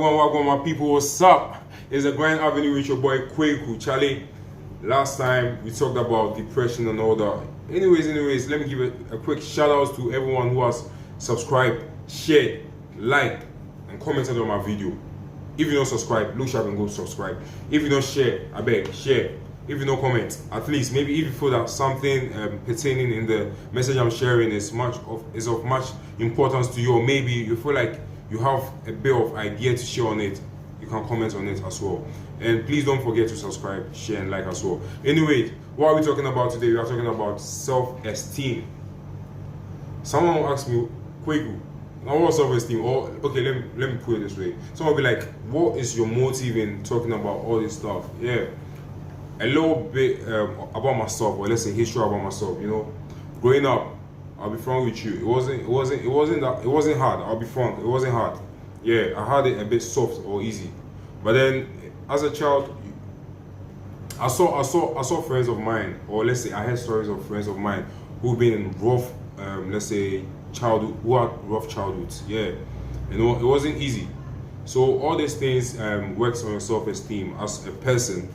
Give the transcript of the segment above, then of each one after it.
Wagwan, my people, what's up? It's a Grand Avenue with your boy Kwehku. Charlie, last time we talked about depression and all that. Anyways, let me give a quick shout out to everyone who has subscribed, shared, liked, and commented on my video. If you don't subscribe, look sharp and go subscribe. If you don't share, I beg, share. If you don't comment, at least maybe if you feel that something pertaining in the message I'm sharing is of much importance to you, or maybe you feel like you have a bit of idea to share on it, you can comment on it as well. And please don't forget to subscribe, share, and like as well. Anyway, what are we talking about today? We are talking about self-esteem. Someone will ask me, Kwehku, now what self-esteem? Or okay, let me put it this way. Someone will be like, what is your motive in talking about all this stuff? Yeah, a little bit about myself, or let's say history about myself. You know, growing up, I'll be frank with you. It wasn't hard. I'll be frank. It wasn't hard. Yeah, I had it a bit soft or easy. But then, as a child, I saw friends of mine, or let's say I heard stories of friends of mine who've been in rough, let's say childhood, who had rough childhoods. Yeah, you know, it wasn't easy. So all these things works on your self-esteem as a person.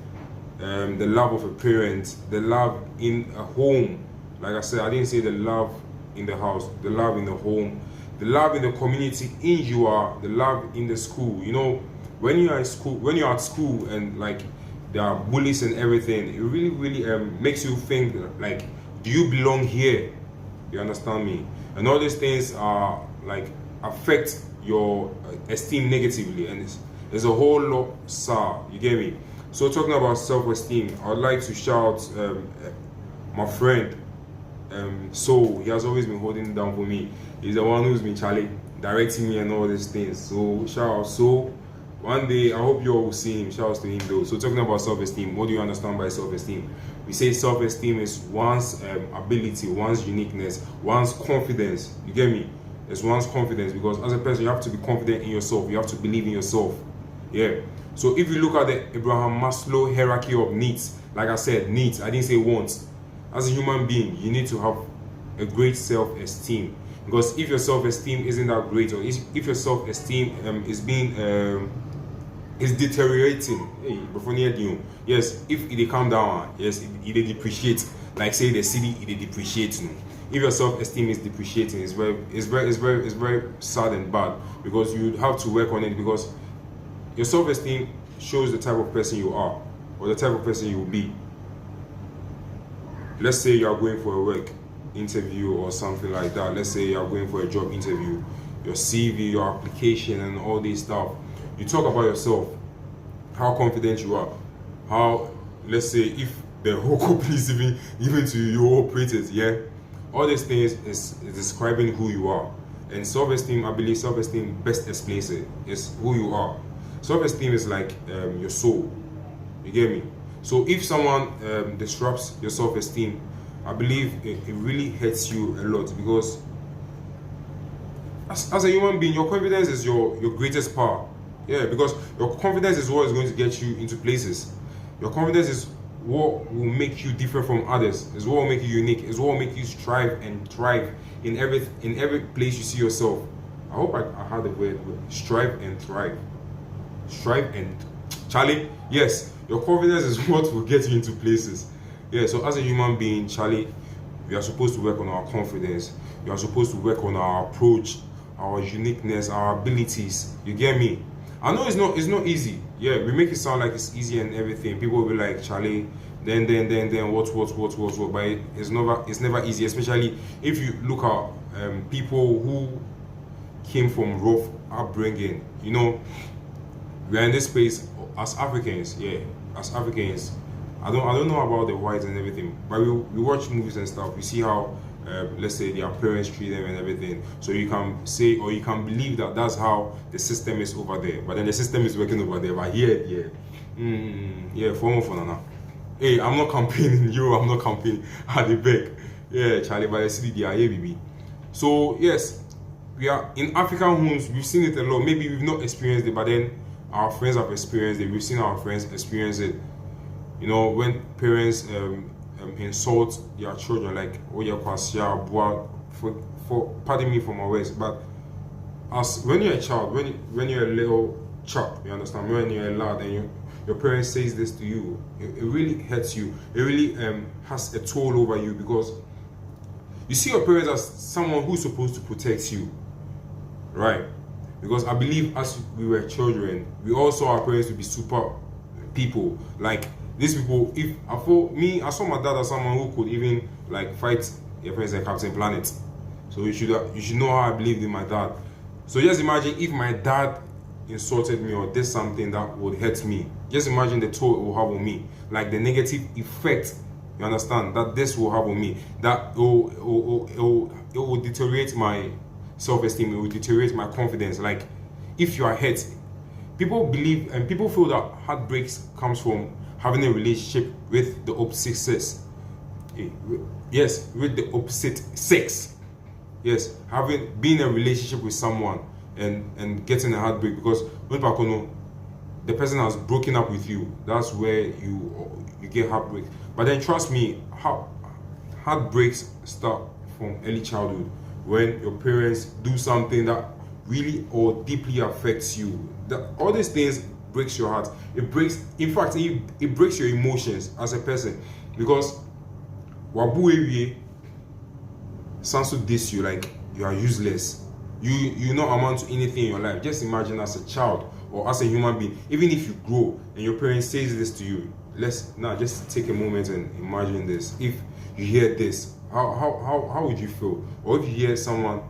The love of a parent, the love in a home. Like I said, I didn't say the love in the house, the love in the home, the love in the community in you are, the love in the school. You know, when you're at school and like there are bullies and everything, it really makes you think like, do you belong here? You understand me? And all these things are like affect your esteem negatively, and it's a whole lot sad. You get me? So talking about self-esteem, I would like to shout my friend. So he has always been holding it down for me. He's the one who's been directing me and all these things. So shout out. So one day I hope you all will see him. Shout out to him though. So talking about self-esteem, what do you understand by self-esteem? We say self-esteem is one's ability, one's uniqueness, one's confidence. You get me? It's one's confidence, because as a person you have to be confident in yourself. You have to believe in yourself. Yeah. So if you look at the Abraham Maslow hierarchy of needs, like I said, needs, I didn't say wants. As a human being, you need to have a great self-esteem, because if your self-esteem isn't that great, or if your self-esteem is deteriorating, yes, if it calm down, yes, it depreciates. Like say the city, it depreciates. If your self-esteem is depreciating, it's very sad and bad, because you have to work on it, because your self-esteem shows the type of person you are, or the type of person you will be. Let's say you are going for a work interview or something like that. Let's say you are going for a job interview, your CV, your application, and all this stuff. You talk about yourself, how confident you are, how, let's say, if the whole company is even to your operators, yeah. All these things is describing who you are. And self-esteem, I believe self-esteem best explains it, is who you are. Self-esteem is like your soul. You get me? So if someone disrupts your self-esteem, I believe it really hurts you a lot, because as a human being, your confidence is your greatest power. Yeah, because your confidence is what is going to get you into places. Your confidence is what will make you different from others. Is what will make you unique. Is what will make you strive and thrive in every place you see yourself. I hope I had the word strive and thrive. Strive and Charlie, yes, your confidence is what will get you into places. Yeah, so as a human being, Charlie, we are supposed to work on our confidence. We are supposed to work on our approach, our uniqueness, our abilities. You get me? I know it's not easy. Yeah, we make it sound like it's easy and everything. People will be like, Charlie, then what, but it's never easy, especially if you look at people who came from rough upbringing. You know, we are in this space as Africans, yeah. As Africans, I don't know about the whites and everything, but we watch movies and stuff. We see how, let's say, their parents treat them and everything. So you can say, or you can believe that that's how the system is over there. But then the system is working over there. But here, yeah, for now. Hey, I'm not campaigning you. I'm not campaigning at the back. Yeah, Charlie, but I see the baby. So yes, we are in African homes. We've seen it a lot. Maybe we've not experienced it, but then our friends have experienced it. We've seen our friends experience it. You know, when parents insult their children, like, oh, yeah, pardon me for my words, but as when you're a child, when you're a little chop. You understand? When you're a lad and your parents says this to you, it really hurts you. It really has a toll over you, because you see your parents as someone who's supposed to protect you, right? Because I believe as we were children, we all saw our parents to be super people. Like these people, I saw my dad as someone who could even like fight your parents like Captain Planet. So you should know how I believed in my dad. So just imagine if my dad insulted me or did something that would hurt me. Just imagine the toll it will have on me, like the negative effect. You understand that this will have on me. That it will deteriorate my self-esteem. It will deteriorate my confidence. Like if you are hurt, people believe and people feel that heartbreaks comes from having a relationship with the opposite sex. Yes, with the opposite sex. Yes, being in a relationship with someone and getting a heartbreak, because when the person has broken up with you, that's where you get heartbreak. But then trust me, heartbreaks start from early childhood, when your parents do something that really or deeply affects you. All these things breaks your heart. It breaks your emotions as a person, because wabu Sansu diss you like you are useless. You not amount to anything in your life. Just imagine as a child or as a human being, even if you grow and your parents says this to you, just take a moment and imagine this. If you hear this, how would you feel? Or if you hear someone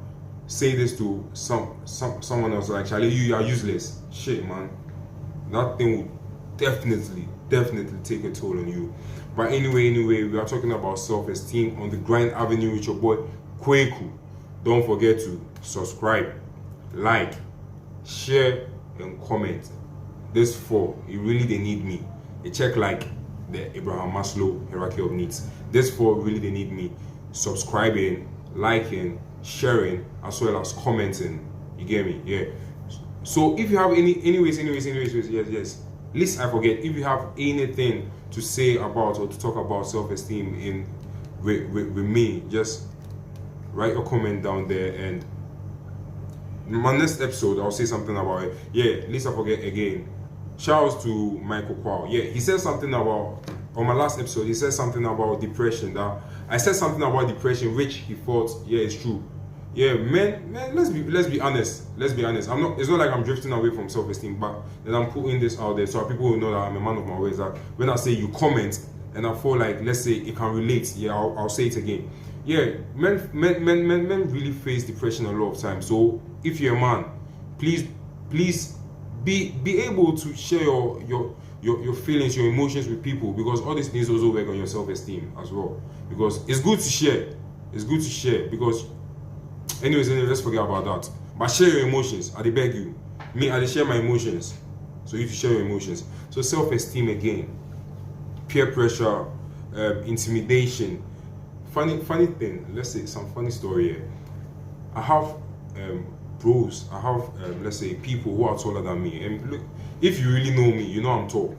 say this to someone else, like Charlie, you are useless. Shit, man. That thing will definitely take a toll on you. But anyway, we are talking about self-esteem on the Grind Avenue with your boy Kwehku. Don't forget to subscribe, like, share, and comment. This four, you really they need me. They check like the Abraham Maslow hierarchy of needs. This four really they need me. Subscribing, liking, sharing, as well as commenting. You get me? Yeah. So if you have anyways, yes. Least I forget, if you have anything to say about or to talk about self-esteem with me, just write a comment down there, and in my next episode I'll say something about it. Yeah, least I forget again. Shout out to Michael Kwao. Yeah, he said something about, on my last episode, he said something about depression. That I said something about depression which he thought, yeah, it's true. Yeah, man, let's be honest. Let's be honest. It's not like I'm drifting away from self-esteem, but then I'm putting this out there so people will know that I'm a man of my words. That when I say you comment and I feel like, let's say it can relate, yeah, I'll say it again. Yeah, men really face depression a lot of times. So if you're a man, please be able to share your feelings, your emotions with people, because all these things also work on your self-esteem as well. Because it's good to share. It's good to share because. Anyways, let's forget about that. But share your emotions. I beg you. Me, I share my emotions. So you share your emotions. So self-esteem again. Peer pressure, intimidation. Funny thing. Let's say some funny story here. I have bros. I have let's say people who are taller than me. And look, if you really know me, you know I'm tall.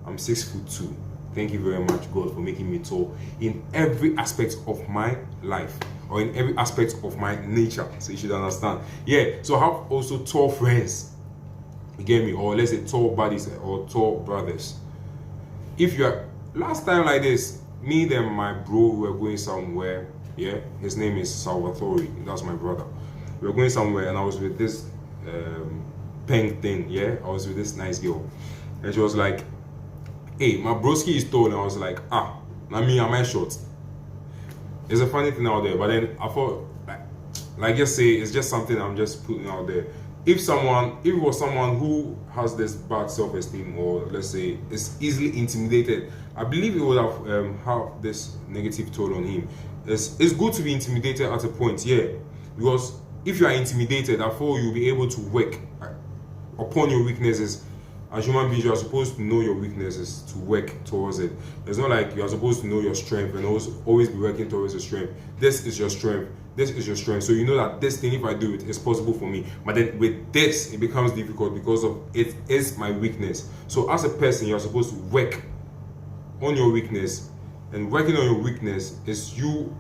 I'm 6'2". Thank you very much, God, for making me tall in every aspect of my life, or in every aspect of my nature. So you should understand. Yeah, so I have also tall friends. You get me? Or let's say tall buddies or tall brothers. If you're last time like this, me and my bro were going somewhere. Yeah, his name is Salvatore. That's my brother. We were going somewhere, and I was with this pink thing. Yeah, I was with this nice girl, and she was like, hey, my broski is tall, and I was like, now me, am I short? It's a funny thing out there, but then I thought, like just say, it's just something I'm just putting out there. If it was someone who has this bad self-esteem, or let's say is easily intimidated, I believe it would have this negative toll on him. It's good to be intimidated at a point, yeah, because if you are intimidated, I feel you'll be able to work upon your weaknesses. As human beings, you are supposed to know your weaknesses to work towards it. It's not like you are supposed to know your strength and always be working towards your strength. This is your strength. This is your strength. So you know that this thing, if I do it, is possible for me. But then with this, it becomes difficult because of it is my weakness. So as a person, you are supposed to work on your weakness. And working on your weakness is you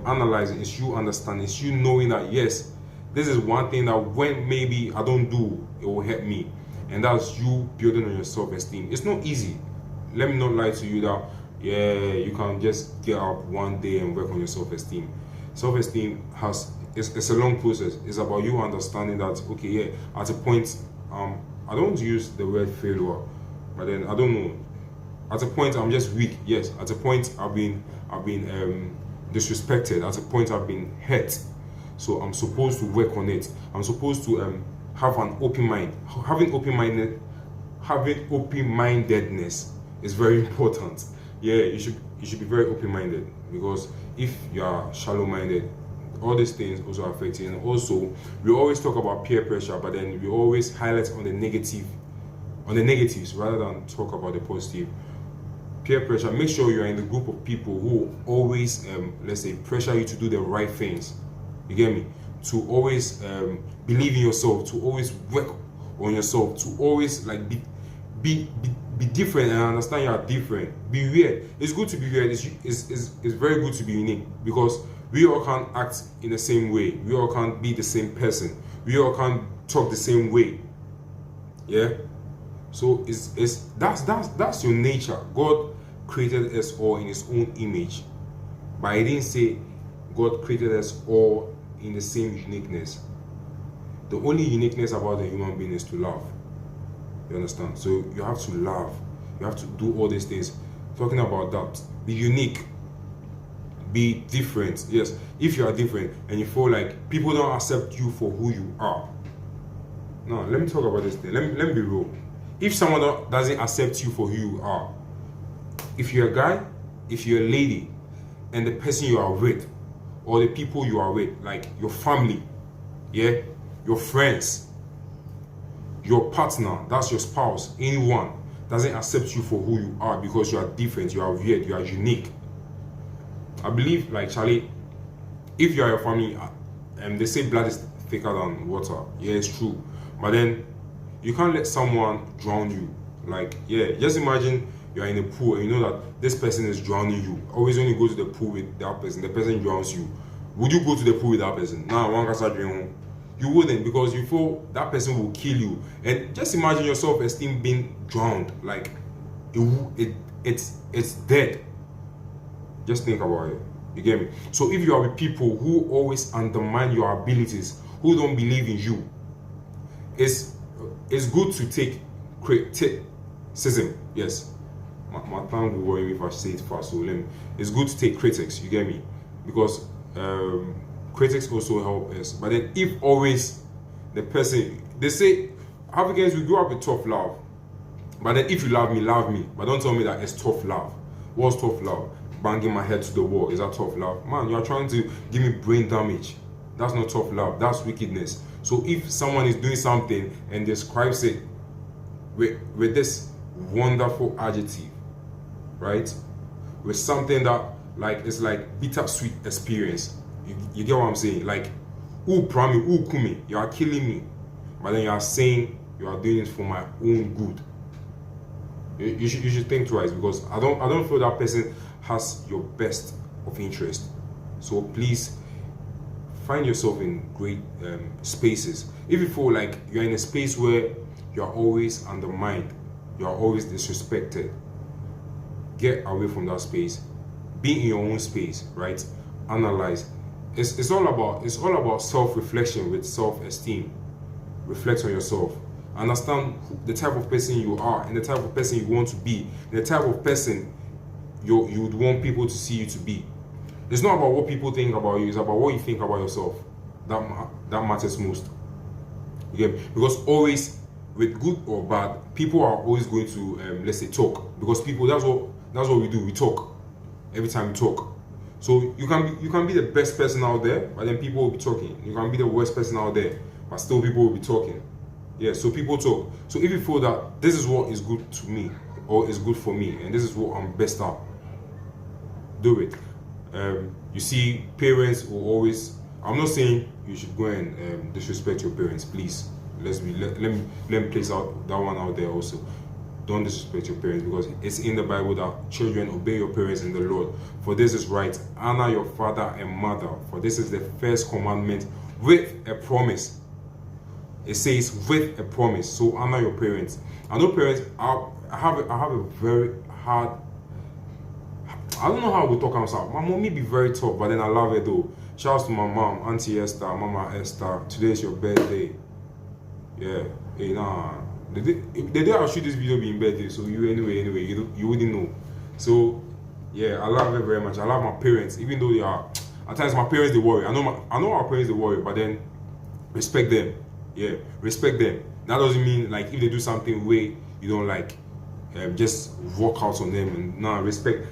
analyzing, is you understanding, is you knowing that yes, this is one thing that when maybe I don't do, it will help me. and that's you building on your self-esteem. It's not easy. Let me not lie to you that you can just get up one day and work on your self-esteem. Self-esteem it's a long process. It's about you understanding that at a point, I don't use the word failure, but then I don't know. At a point I'm just weak. Yes. At a point I've been disrespected. At a point I've been hurt. So I'm supposed to work on it. I'm supposed to have an open mind. Having open-mindedness is very important. You should be very open-minded, because if you are shallow-minded, all these things also affect you. And also, we always talk about peer pressure, but then we always highlight on the negatives rather than talk about the positive. Peer pressure. Make sure you are in the group of people who always, let's say, pressure you to do the right things. You get me? To always believe in yourself, to always work on yourself, to always like be different and understand you are different. Be weird. It's good to be weird. It's very good to be unique, because we all can't act in the same way. We all can't be the same person. We all can't talk the same way. Yeah. So that's your nature. God created us all in His own image, but I didn't say God created us all in the same uniqueness. The only uniqueness about the human being is to love. You understand? So you have to love. You have to do all these things. Talking about that, be unique, be different. Yes, if you are different and you feel like people don't accept you for who you are. No, let me talk about this thing. Let me be real. If someone doesn't accept you for who you are, if you're a guy, if you're a lady, and the person you are with, or the people you are with, like your family, your friends, your partner, that's your spouse, anyone doesn't accept you for who you are because you are different, you are weird, you are unique. I believe, like Charlie, if you are your family, and they say blood is thicker than water, it's true, but then you can't let someone drown you. Like, just imagine you're in a pool and you know that this person is drowning you. Always when you go to the pool with that person, the person drowns you. Would you go to the pool with that person? Nah, one can start drinking. You wouldn't, because you feel that person will kill you. And just imagine your self-esteem being drowned. Like, it's dead. Just think about it. You get me? So if you are with people who always undermine your abilities, who don't believe in you, it's good to take criticism. Yes. My tongue will worry me if I say it fast, so it's good to take critics, you get me? Because critics also help us. But then if always the person, they say Africans, we grow up with tough love, but then if you love me, but don't tell me that it's tough love. What's tough love? Banging my head to the wall, is that tough love? Man, you are trying to give me brain damage. That's not tough love, that's wickedness. So if someone is doing something and describes it with this wonderful adjective, right, with something that like it's like bittersweet experience, you get what I'm saying? Like, ooh, prami, ooh, kumi, you are killing me, but then you are saying you are doing it for my own good. You should think twice, because I don't feel that person has your best of interest. So please find yourself in great spaces. If you feel like you're in a space where you are always undermined, you are always disrespected, get away from that space. Be in your own space, right? Analyze. It's all about self-reflection with self-esteem. Reflect on yourself. Understand the type of person you are and the type of person you want to be, and the type of person you would want people to see you to be. It's not about what people think about you, it's about what you think about yourself. That matters most. Okay? Because always, with good or bad, people are always going to let's say talk, because people, that's what we do. We talk every time we talk. So you can be the best person out there, but then people will be talking. You can be the worst person out there, but still people will be talking. So people talk. So if you feel that this is what is good to me, or is good for me, and this is what I'm best at, do it. You see, parents will always, I'm not saying you should go and disrespect your parents, please. Let me place out that one out there also. Don't disrespect your parents, because it's in the Bible that children obey your parents in the Lord, for this is right. Honor your father and mother, for this is the first commandment with a promise. It says with a promise. So honor your parents. I know parents. I have a very hard. I don't know how we talk outside. My mom may be very tough, but then I love her though. Shout out to my mom, Auntie Esther, Mama Esther. Today is your birthday. Yeah. Hey, nah. The day I'll shoot this video being birthday, so anyway, you wouldn't know. So yeah, I love her very much. I love my parents, even though they are at times my parents they worry. I know our parents they worry, but then respect them. Yeah, respect them. That doesn't mean like if they do something way you don't like, just walk out on them and respect.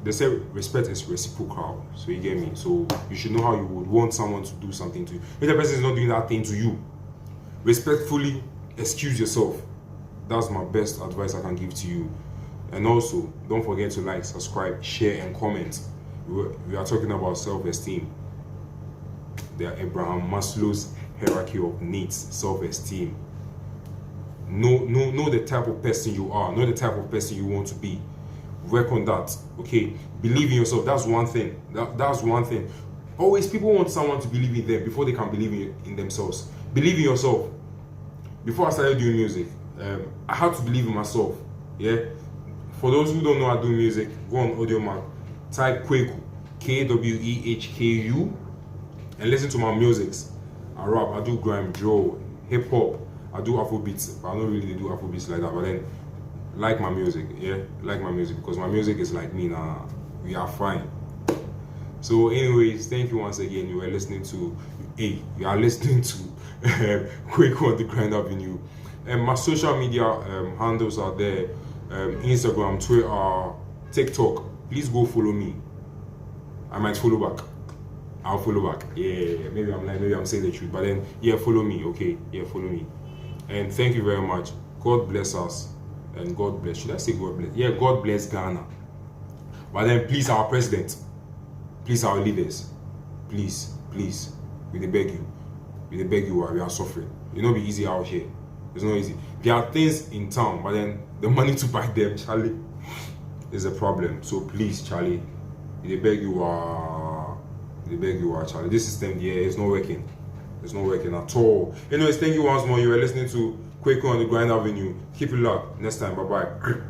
They say respect is reciprocal, so you get me. So you should know how you would want someone to do something to you. If the person is not doing that thing to you, respectfully excuse yourself. That's my best advice I can give to you. And also, don't forget to like, subscribe, share, and comment. We are talking about self-esteem. There are Abraham Maslow's hierarchy of needs, self-esteem. Know the type of person you are. Know the type of person you want to be. Work on that. Okay, believe in yourself. That's one thing. That's one thing. Always, people want someone to believe in them before they can believe in themselves. Believe in yourself. Before I started doing music, I had to believe in myself. Yeah. For those who don't know how to do music, go on Audiomack, type Kwehku, Kwehku, and listen to my musics. I rap, I do grime, drill, hip hop, I do Afrobeats, but I don't really do Afrobeats like that. But then, like my music, yeah, like my music because my music is like me now. We are fine. So, anyways, thank you once again. You are listening to Kwehku on the Grind Avenue, and my social media handles are there. Instagram, Twitter, TikTok. Please go follow me. I might follow back. I'll follow back. Yeah, maybe I'm saying the truth, but then yeah, follow me. Okay, yeah, follow me. And thank you very much. God bless us, and God bless. Should I say God bless? Yeah, God bless Ghana. But then please, our president, please, our leaders, please, we beg you, we are suffering. You know, be easy out here. It's not easy. There are things in town, but then the money to buy them, Charlie, is a problem. So please, Charlie, they beg you are, Charlie. This system, yeah, it's not working. It's not working at all. Anyways, thank you once more. You are listening to Kwehku on the Grind Avenue. Keep it locked. Next time, bye bye.